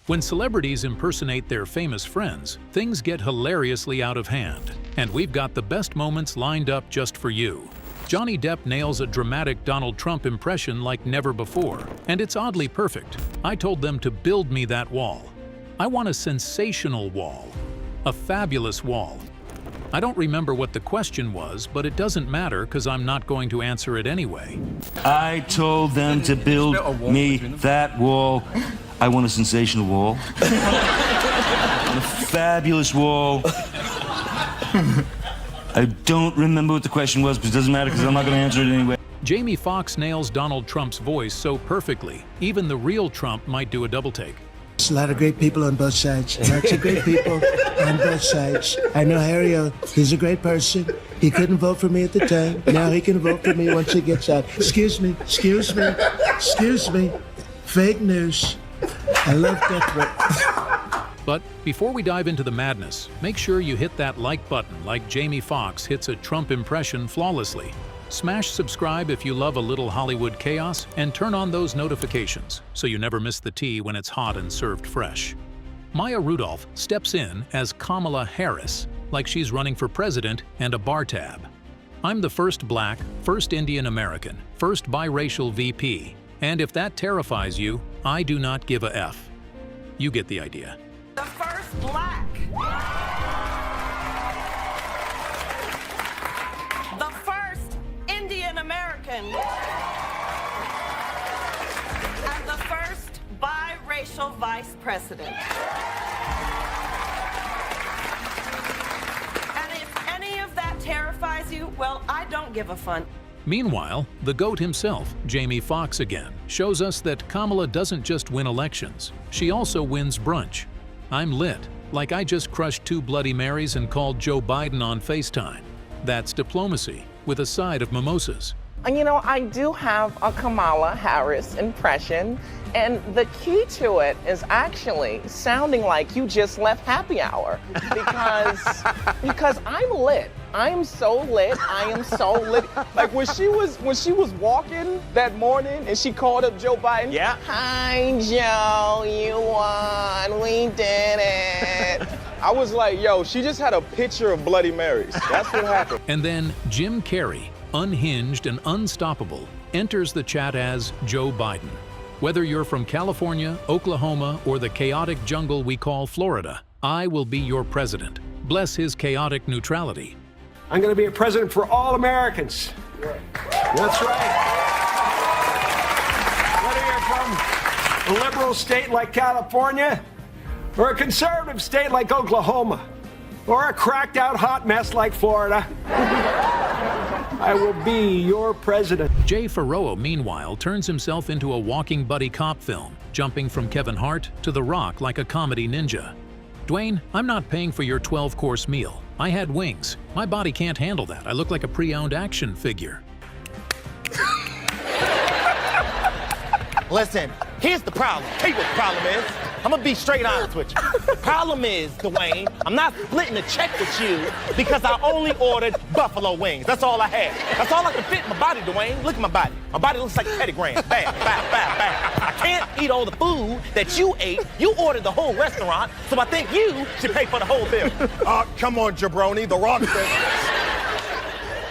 When celebrities impersonate their famous friends, things get hilariously out of hand. And we've got the best moments lined up just for you. Johnny Depp nails a dramatic Donald Trump impression like never before, and it's oddly perfect. I told them to build me that wall. I want a sensational wall. A fabulous wall. I don't remember what the question was, but it doesn't matter because I'm not going to answer it anyway. I told them to build me that wall. I want a sensational wall. A fabulous wall. I don't remember what the question was, but it doesn't matter because I'm not going to answer it anyway. Jamie Foxx nails Donald Trump's voice so perfectly, even the real Trump might do a double take. There's a lot of great people on both sides. Lots of great people on both sides. I know Harry, he's a great person. He couldn't vote for me at the time. Now he can vote for me once he gets out. Excuse me. Fake news. I love death threat. But before we dive into the madness, make sure you hit that like button like Jamie Foxx hits a Trump impression flawlessly. Smash subscribe if you love a little Hollywood chaos, and turn on those notifications so you never miss the tea when it's hot and served fresh. Maya Rudolph steps in as Kamala Harris, like she's running for president and a bar tab. I'm the first black, first Indian American, first biracial VP, and if that terrifies you, I do not give a F. You get the idea. The first black. The first Indian American. And the first biracial vice president. And if any of that terrifies you, well, I don't give a fun. Meanwhile, the GOAT himself, Jamie Foxx again, shows us that Kamala doesn't just win elections, she also wins brunch. I'm lit, like I just crushed 2 Bloody Marys and called Joe Biden on FaceTime. That's diplomacy, with a side of mimosas. You know, I do have a Kamala Harris impression, and the key to it is actually sounding like you just left happy hour, because I'm lit. I am so lit. Like when she was walking that morning and she called up Joe Biden. Yeah. Hi, Joe, you won. We did it. I was like, yo, she just had a picture of Bloody Marys. That's what happened. And then Jim Carrey, unhinged and unstoppable, enters the chat as Joe Biden. Whether you're from California, Oklahoma, or the chaotic jungle we call Florida, I will be your president. Bless his chaotic neutrality. I'm going to be a president for all Americans. That's right. Whether you're from a liberal state like California, or a conservative state like Oklahoma, or a cracked out hot mess like Florida, I will be your president. Jay Farrow, meanwhile, turns himself into a walking buddy cop film, jumping from Kevin Hart to The Rock like a comedy ninja. Dwayne, I'm not paying for your 12-course meal. I had wings. My body can't handle that. I look like a pre-owned action figure. Listen, here's the problem. Tell you what the problem is. I'm gonna be straight honest with you. The problem is, Dwayne, I'm not splitting a check with you because I only ordered buffalo wings. That's all I had. That's all I can fit in my body, Dwayne. Look at my body. My body looks like Teddy Graham. Bam. I can't eat all the food that you ate. You ordered the whole restaurant, so I think you should pay for the whole bill. Come on, jabroni. The Rock says.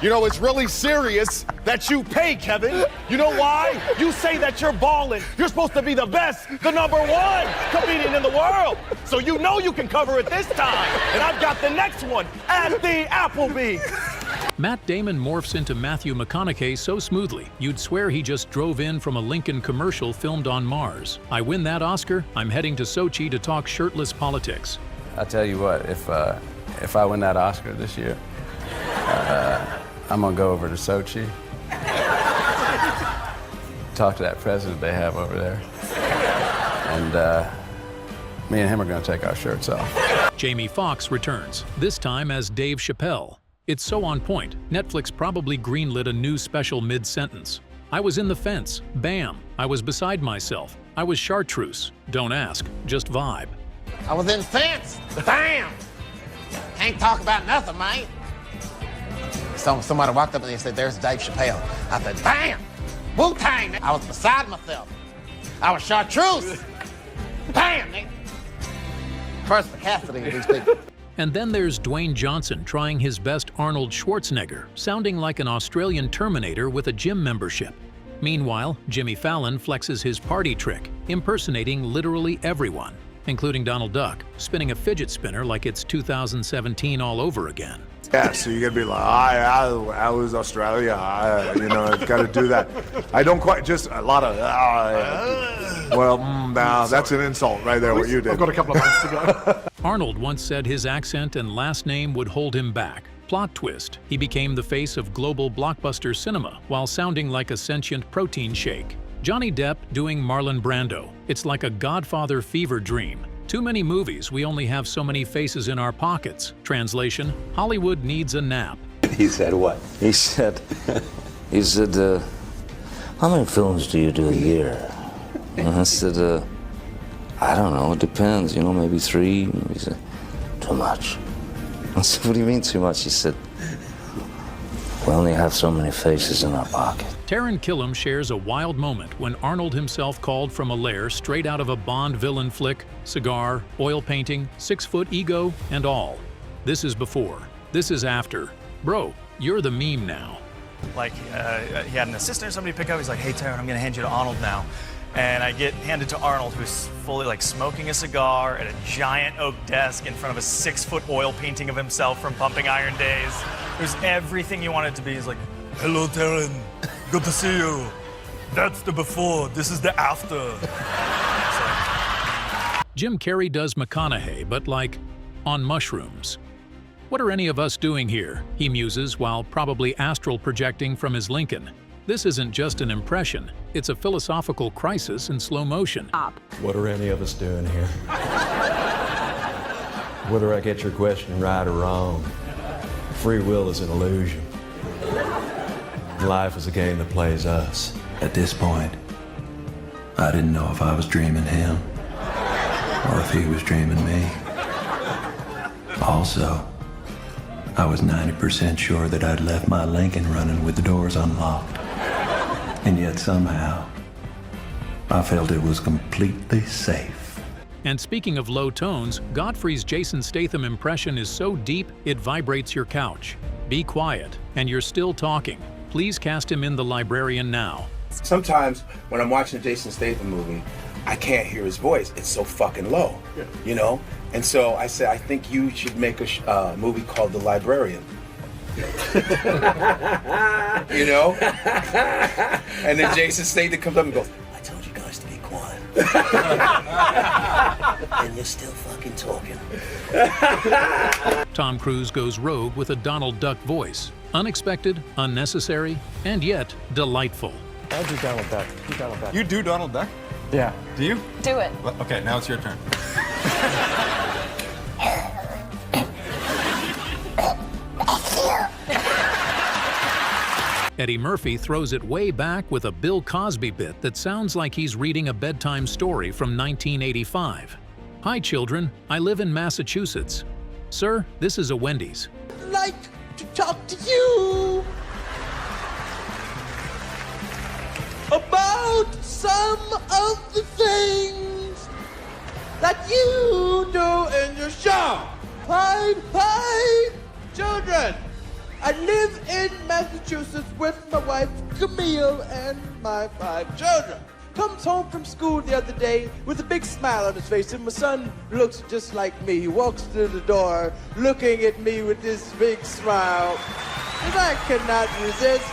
You know, it's really serious that you pay, Kevin. You know why? You say that you're balling. You're supposed to be the best, the #1 comedian in the world. So you know you can cover it this time. And I've got the next one at the Applebee's. Matt Damon morphs into Matthew McConaughey so smoothly, you'd swear he just drove in from a Lincoln commercial filmed on Mars. I win that Oscar, I'm heading to Sochi to talk shirtless politics. I tell you what, if I win that Oscar this year, I'm gonna go over to Sochi, talk to that president they have over there, and me and him are gonna take our shirts off. Jamie Foxx returns, this time as Dave Chappelle. It's so on point, Netflix probably greenlit a new special mid-sentence. I was in the fence, bam. I was beside myself. I was chartreuse. Don't ask, just vibe. I was in the fence. Bam! Can't talk about nothing, mate. Somebody walked up and they said, there's Dave Chappelle. I said, bam! Wu-Tang! I was beside myself. I was chartreuse. Bam, nigga. perspicacity of these people. And then there's Dwayne Johnson trying his best Arnold Schwarzenegger, sounding like an Australian Terminator with a gym membership. Meanwhile, Jimmy Fallon flexes his party trick, impersonating literally everyone, including Donald Duck, spinning a fidget spinner like it's 2017 all over again. Yeah, so you're gonna be like, I was Australia, I've got to do that. I don't quite, just a lot of, now that's an insult right there, what you did. I've got a couple of months to go. Arnold once said his accent and last name would hold him back. Plot twist, he became the face of global blockbuster cinema while sounding like a sentient protein shake. Johnny Depp doing Marlon Brando. It's like a Godfather fever dream. Too many movies, we only have so many faces in our pockets. Translation, Hollywood needs a nap. He said what? He said, how many films do you do a year? And I said, I don't know, it depends, maybe 3. He said, too much. I said, what do you mean too much? He said, we only have so many faces in our pocket. Taran Killam shares a wild moment when Arnold himself called from a lair straight out of a Bond villain flick, cigar, oil painting, 6-foot ego, and all. This is before. This is after. Bro, you're the meme now. Like, he had an assistant or somebody pick up. He's like, hey, Taran, I'm going to hand you to Arnold now. And I get handed to Arnold, who's fully like smoking a cigar at a giant oak desk in front of a 6-foot oil painting of himself from Pumping Iron days. It was everything you wanted it to be. He's like, hello, Taran. Good to see you. That's the before. This is the after. Jim Carrey does McConaughey, but like on mushrooms. What are any of us doing here? He muses while probably astral projecting from his Lincoln. This isn't just an impression, it's a philosophical crisis in slow motion. What are any of us doing here? Whether I get your question right or wrong, free will is an illusion. Life is a game that plays us. At this point, I didn't know if I was dreaming him or if he was dreaming me. Also, I was 90% sure that I'd left my Lincoln running with the doors unlocked. And yet somehow, I felt it was completely safe. And speaking of low tones, Godfrey's Jason Statham impression is so deep it vibrates your couch. Be quiet, and you're still talking. Please cast him in The Librarian now. Sometimes when I'm watching a Jason Statham movie, I can't hear his voice. It's so fucking low, And so I said, I think you should make a movie called The Librarian. And then Jason Statham comes up and goes, I told you guys to be quiet. And you're still fucking talking. Tom Cruise goes rogue with a Donald Duck voice. Unexpected, unnecessary, and yet delightful. I do Donald Duck. You do Donald Duck? Yeah. Do you? Do it. Well, okay, now it's your turn. Eddie Murphy throws it way back with a Bill Cosby bit that sounds like he's reading a bedtime story from 1985. Hi children, I live in Massachusetts. Sir, this is a Wendy's. I'd like to talk to you about some of the things that you do in your show. Hi, children. I live in Massachusetts with my wife, Camille, and my 5 children. Comes home from school the other day with a big smile on his face, and my son looks just like me. He walks through the door looking at me with this big smile, and I cannot resist.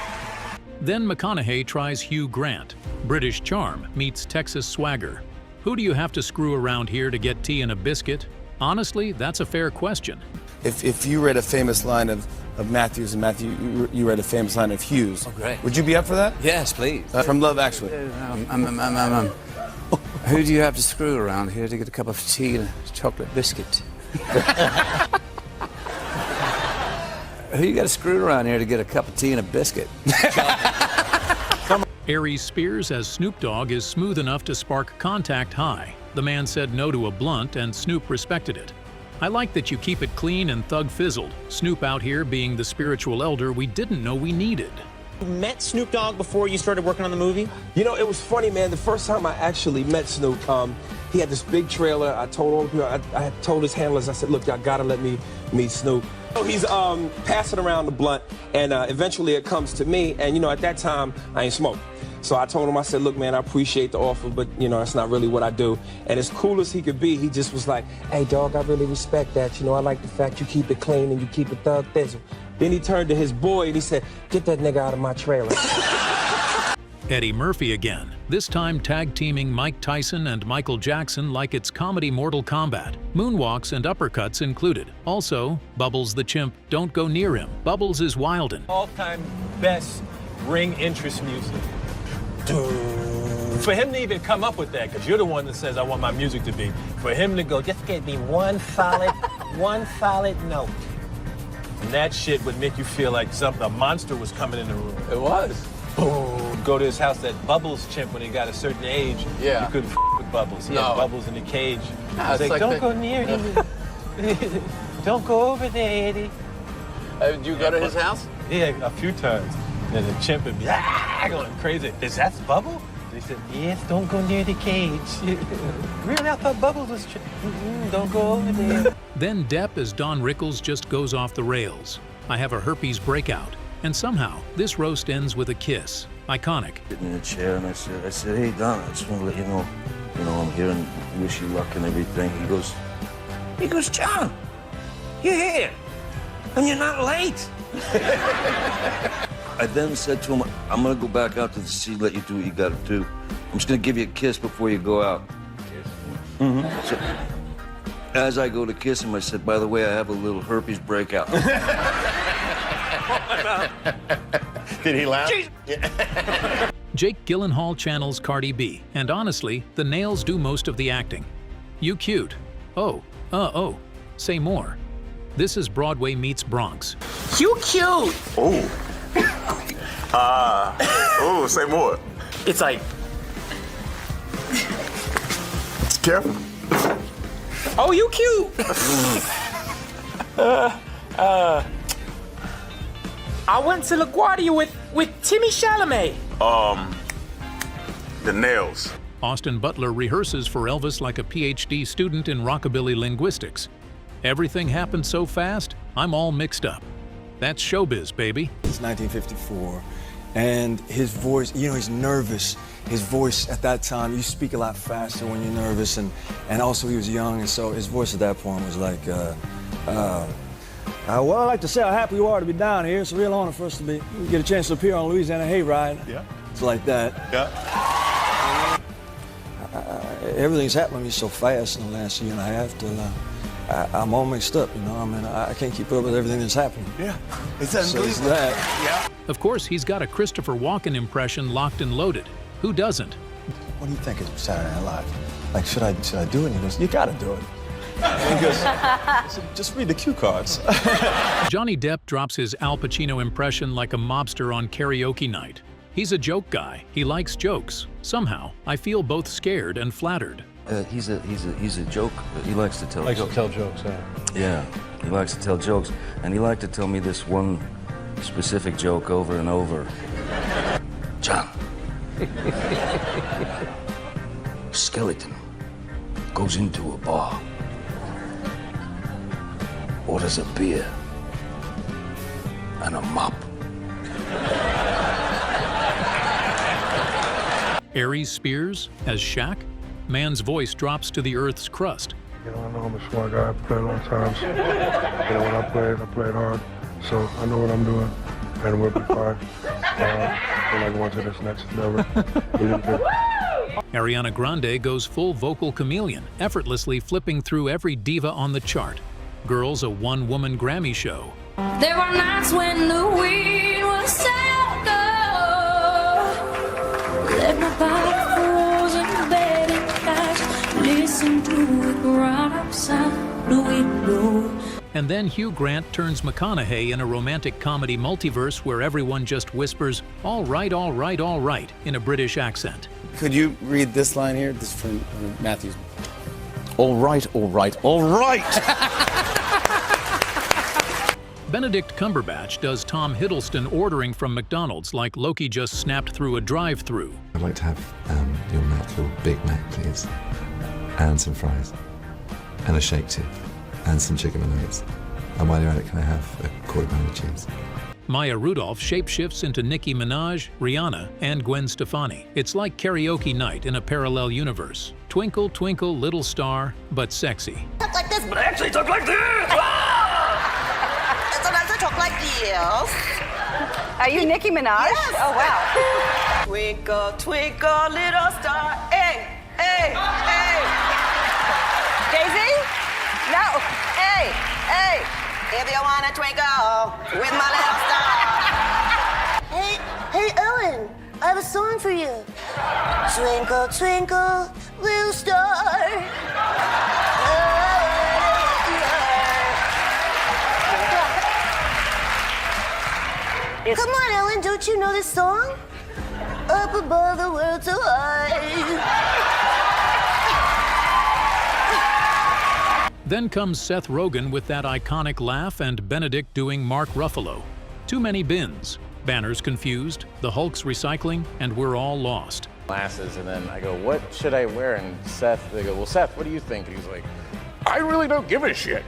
Then McConaughey tries Hugh Grant. British charm meets Texas swagger. Who do you have to screw around here to get tea and a biscuit? Honestly, that's a fair question. If you read a famous line of Matthews and Matthew, you read a famous line of Hughes. Oh, great. Would you be up for that? Yes, please. From Love Actually. Who do you have to screw around here to get a cup of tea and a chocolate biscuit? Who you got to screw around here to get a cup of tea and a biscuit? Aries Spears as Snoop Dogg is smooth enough to spark contact high. The man said no to a blunt and Snoop respected it. I like that you keep it clean and thug-fizzled. Snoop out here being the spiritual elder we didn't know we needed. You met Snoop Dogg before you started working on the movie? You know, it was funny, man. The first time I actually met Snoop, He had this big trailer. I told him, I had told his handlers, I said, look, y'all gotta let me meet Snoop. So he's passing around the blunt, and eventually it comes to me, and at that time, I ain't smoked. So I told him, I said, look, man, I appreciate the offer, but, that's not really what I do. And as cool as he could be, he just was like, hey, dog, I really respect that. I like the fact you keep it clean and you keep it thug thizzle. Then he turned to his boy and he said, get that nigga out of my trailer. Eddie Murphy again, this time tag teaming Mike Tyson and Michael Jackson like it's comedy Mortal Kombat. Moonwalks and uppercuts included. Also, Bubbles the Chimp, Don't Go Near Him. Bubbles is wildin'. All-time best ring interest music. For him to even come up with that, because you're the one that says I want my music to be, for him to go, just give me one solid note. And that shit would make you feel like a monster was coming in the room. It was. Boom. Go to his house, that Bubbles chimp, when he got a certain age, you couldn't with Bubbles. He had Bubbles in the cage. No, He's like, don't go near him. Don't go over there, Eddie. Did you go to his house? Yeah, a few times. And the chimp would be going crazy. Is that Bubble? They said, yes, don't go near the cage. Really, I thought Bubbles was don't go over there. Then Depp as Don Rickles just goes off the rails. I have a herpes breakout. And somehow, this roast ends with a kiss. Iconic. Sitting in a chair and I said, hey, Don, I just want to let you know, I'm here and wish you luck and everything. He goes, John, you're here and you're not late. I then said to him, I'm going to go back out to the sea, let you do what you got to do. I'm just going to give you a kiss before you go out. Kiss? So, as I go to kiss him, I said, by the way, I have a little herpes breakout. Did he laugh? Jake Gyllenhaal channels Cardi B, and honestly, the nails do most of the acting. You cute. Oh, say more. This is Broadway meets Bronx. You cute. Say more. It's like, Careful. oh, you cute. I went to LaGuardia with Timmy Chalamet. The nails. Austin Butler rehearses for Elvis like a PhD student in rockabilly linguistics. Everything happened so fast, I'm all mixed up. That's showbiz, baby. It's 1954, and his voice, he's nervous. His voice at that time, you speak a lot faster when you're nervous, and also he was young, and so his voice at that point was like, well, I'd like to say how happy you are to be down here. It's a real honor for us to get a chance to appear on Louisiana Hayride. Yeah. It's like that. Yeah. Everything's happened to me so fast in the last year and a half till I'm all mixed up, I can't keep up with everything that's happening. Yeah. It's unbelievable. So that. Yeah. Of course, he's got a Christopher Walken impression locked and loaded. Who doesn't? What do you think of Saturday Night Live? Like, should I do it? And he goes, you gotta do it. He goes, just read the cue cards. Johnny Depp drops his Al Pacino impression like a mobster on karaoke night. He's a joke guy. He likes jokes. Somehow, I feel both scared and flattered. He's a joke. He likes to tell jokes. Yeah, he likes to tell jokes. And he liked to tell me this one specific joke over and over. John. Skeleton goes into a bar, orders a beer and a mop. Aries Spears as Shaq? Man's voice drops to the Earth's crust. I know I'm a smart guy. I played a lot of times. When I played hard. So I know what I'm doing, and we'll be fine. We're like going to this next level. Ariana Grande goes full vocal chameleon, effortlessly flipping through every diva on the chart. Girls, a one-woman Grammy show. There were nights when the wind was south. Let my body froze in the bed and couch. Listen to it right outside the window. And then Hugh Grant turns McConaughey in a romantic comedy multiverse where everyone just whispers, all right, all right, all right, in a British accent. Could you read this line here? This is from Matthew's. All right, all right, all right! Benedict Cumberbatch does Tom Hiddleston ordering from McDonald's like Loki just snapped through a drive-thru. I'd like to have your Mac, your Big Mac, please. and some fries, and a shake too, and some chicken and nuggets. And while you're at it, can I have a quarter pound of cheese? Maya Rudolph shapeshifts into Nicki Minaj, Rihanna, and Gwen Stefani. It's like karaoke night in a parallel universe. Twinkle, twinkle, little star, but sexy. Talk like this, but I actually talk like this. Sometimes I talk like this. Are you Nicki Minaj? Yes. Oh, wow. Twinkle, twinkle, little star. Hey, hey, hey. Daisy? No. Hey, hey. If you wanna twinkle with my little star. Hey, Ellen, I have a song for you. Twinkle, twinkle, little star. Come on, Ellen, don't you know this song? Up above the world so high. Then comes Seth Rogen with that iconic laugh and Benedict doing Mark Ruffalo. Too many bins. Banner's confused, the Hulk's recycling, and we're all lost. Glasses, and then I go, what should I wear? And they go, well, Seth, what do you think? And he's like, I really don't give a shit.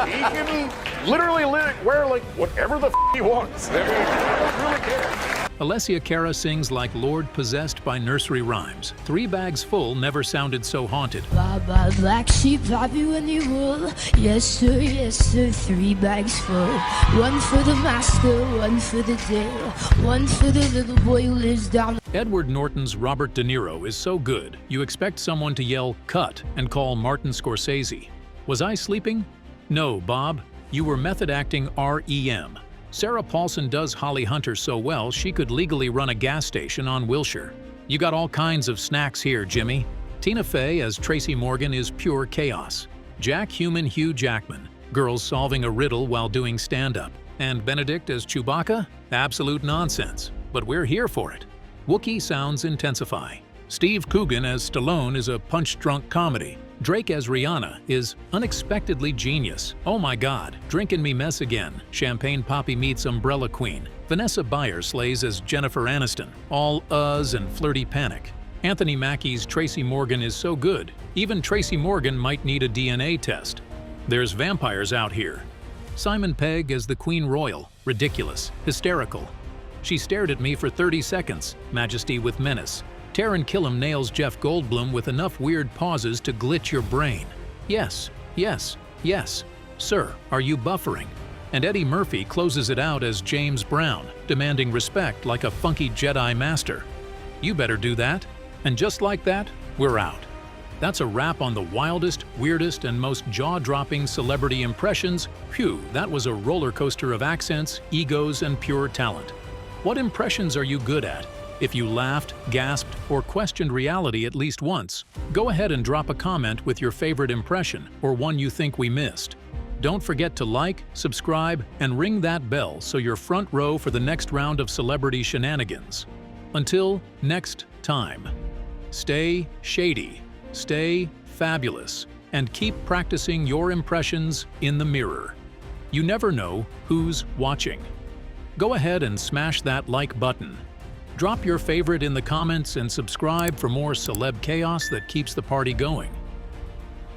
He can literally wear like whatever the he wants. I mean, I don't really care. Alessia Cara sings like Lord possessed by nursery rhymes. 3 bags full never sounded so haunted. Baba, black sheep, have you any wool? Yes, sir, 3 bags full. 1 for the master, 1 for the day, 1 for the little boy who lives down. Edward Norton's Robert De Niro is so good, you expect someone to yell, cut, and call Martin Scorsese. Was I sleeping? No, Bob. You were method acting REM. Sarah Paulson does Holly Hunter so well, she could legally run a gas station on Wilshire. You got all kinds of snacks here, Jimmy. Tina Fey as Tracy Morgan is pure chaos. Jack Human Hugh Jackman, girls solving a riddle while doing stand-up. And Benedict as Chewbacca? Absolute nonsense. But we're here for it. Wookiee sounds intensify. Steve Coogan as Stallone is a punch-drunk comedy. Drake as Rihanna is unexpectedly genius. Oh my god, Drinkin' Me Mess Again. Champagne Poppy meets Umbrella Queen. Vanessa Bayer slays as Jennifer Aniston. All uhs and flirty panic. Anthony Mackie's Tracy Morgan is so good, even Tracy Morgan might need a DNA test. There's vampires out here. Simon Pegg as the Queen Royal. Ridiculous. Hysterical. She stared at me for 30 seconds. Majesty with menace. Taron Killam nails Jeff Goldblum with enough weird pauses to glitch your brain. Yes, yes, yes. Sir, are you buffering? And Eddie Murphy closes it out as James Brown, demanding respect like a funky Jedi master. You better do that. And just like that, we're out. That's a wrap on the wildest, weirdest, and most jaw-dropping celebrity impressions. Phew, that was a roller coaster of accents, egos, and pure talent. What impressions are you good at? If you laughed, gasped, or questioned reality at least once, go ahead and drop a comment with your favorite impression or one you think we missed. Don't forget to like, subscribe, and ring that bell so you're front row for the next round of celebrity shenanigans. Until next time, stay shady, stay fabulous, and keep practicing your impressions in the mirror. You never know who's watching. Go ahead and smash that like button. Drop your favorite in the comments and subscribe for more celeb chaos that keeps the party going.